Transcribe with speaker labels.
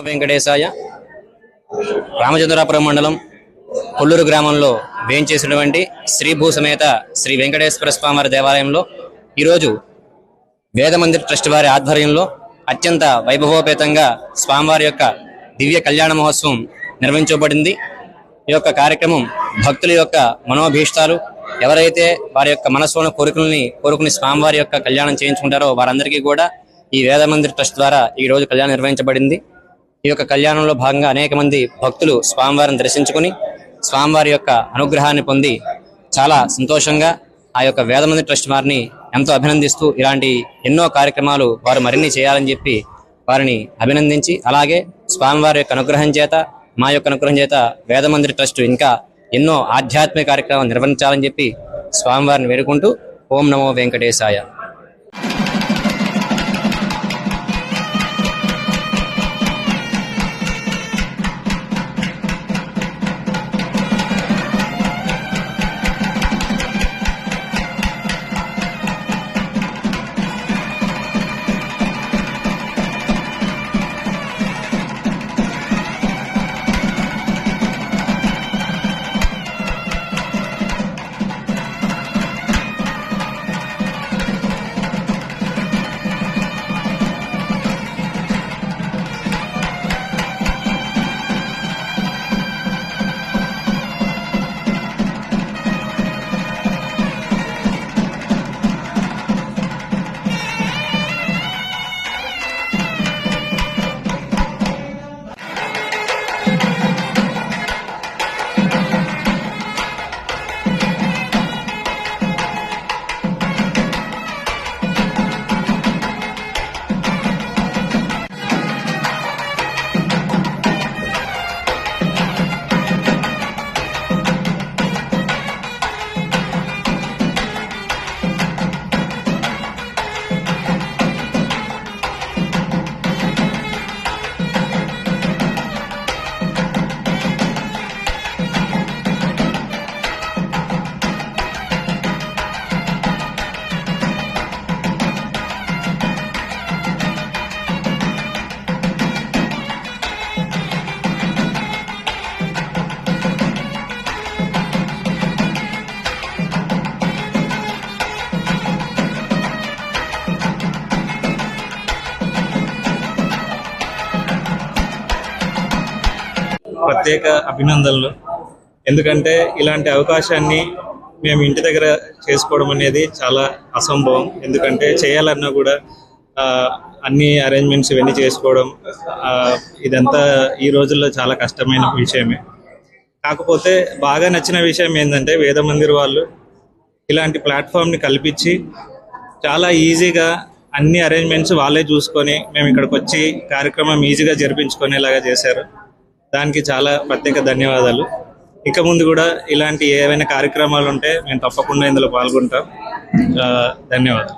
Speaker 1: వెంకటేశాయ. రామచంద్రాపురం మండలం కొల్లూరు గ్రామంలో వేంచేసినటువంటి శ్రీభూ సమేత శ్రీ వెంకటేశ్వర స్వామివారి దేవాలయంలో ఈరోజు వేదమందిర్ ట్రస్ట్ వారి ఆధ్వర్యంలో అత్యంత వైభవోపేతంగా స్వామివారి యొక్క దివ్య కళ్యాణ మహోత్సవం నిర్వహించబడింది. ఈ యొక్క కార్యక్రమం భక్తుల యొక్క మనోభీష్టాలు ఎవరైతే వారి యొక్క మనసులోని కోరుకుని స్వామివారి యొక్క కళ్యాణం చేయించుకుంటారో వారందరికీ కూడా ఈ వేదమందిర్ ట్రస్ట్ ద్వారా ఈ రోజు కళ్యాణం నిర్వహించబడింది. ఈ యొక్క కళ్యాణంలో భాగంగా అనేక మంది భక్తులు స్వామివారిని దర్శించుకుని స్వామివారి యొక్క అనుగ్రహాన్ని పొంది చాలా సంతోషంగా ఆ యొక్క వేదమందిర్ ట్రస్ట్ వారిని ఎంతో అభినందిస్తూ ఇలాంటి ఎన్నో కార్యక్రమాలు వారు మరిన్ని చేయాలని చెప్పి వారిని అభినందించి, అలాగే స్వామివారి యొక్క అనుగ్రహం చేత మా యొక్క అనుగ్రహం చేత వేదమందిర్ ట్రస్ట్ ఇంకా ఎన్నో ఆధ్యాత్మిక కార్యక్రమాలు నిర్వహించాలని చెప్పి స్వామివారిని వేడుకుంటూ ఓం నమో వెంకటేశాయ.
Speaker 2: ప్రత్యేక అభినందనలు. ఎందుకంటే ఇలాంటి అవకాశాన్ని మేము ఇంటి దగ్గర చేసుకోవడం అనేది చాలా అసంభవం. ఎందుకంటే చేయాలన్నా కూడా అన్ని అరేంజ్మెంట్స్ ఇవన్నీ చేసుకోవడం ఇదంతా ఈ రోజుల్లో చాలా కష్టమైన విషయమే. కాకపోతే బాగా నచ్చిన విషయం ఏంటంటే వేదమందిర్ వాళ్ళు ఇలాంటి ప్లాట్ఫామ్ని కల్పించి చాలా ఈజీగా అన్ని అరేంజ్మెంట్స్ వాళ్ళే చూసుకొని మేము ఇక్కడికి వచ్చి కార్యక్రమం ఈజీగా జరిపించుకునేలాగా చేశారు. దానికి చాలా ప్రత్యేక ధన్యవాదాలు. ఇక ముందు కూడా ఇలాంటి ఏవైనా కార్యక్రమాలు ఉంటే మేము తప్పకుండా ఇందులో పాల్గొంటాం. ధన్యవాదాలు.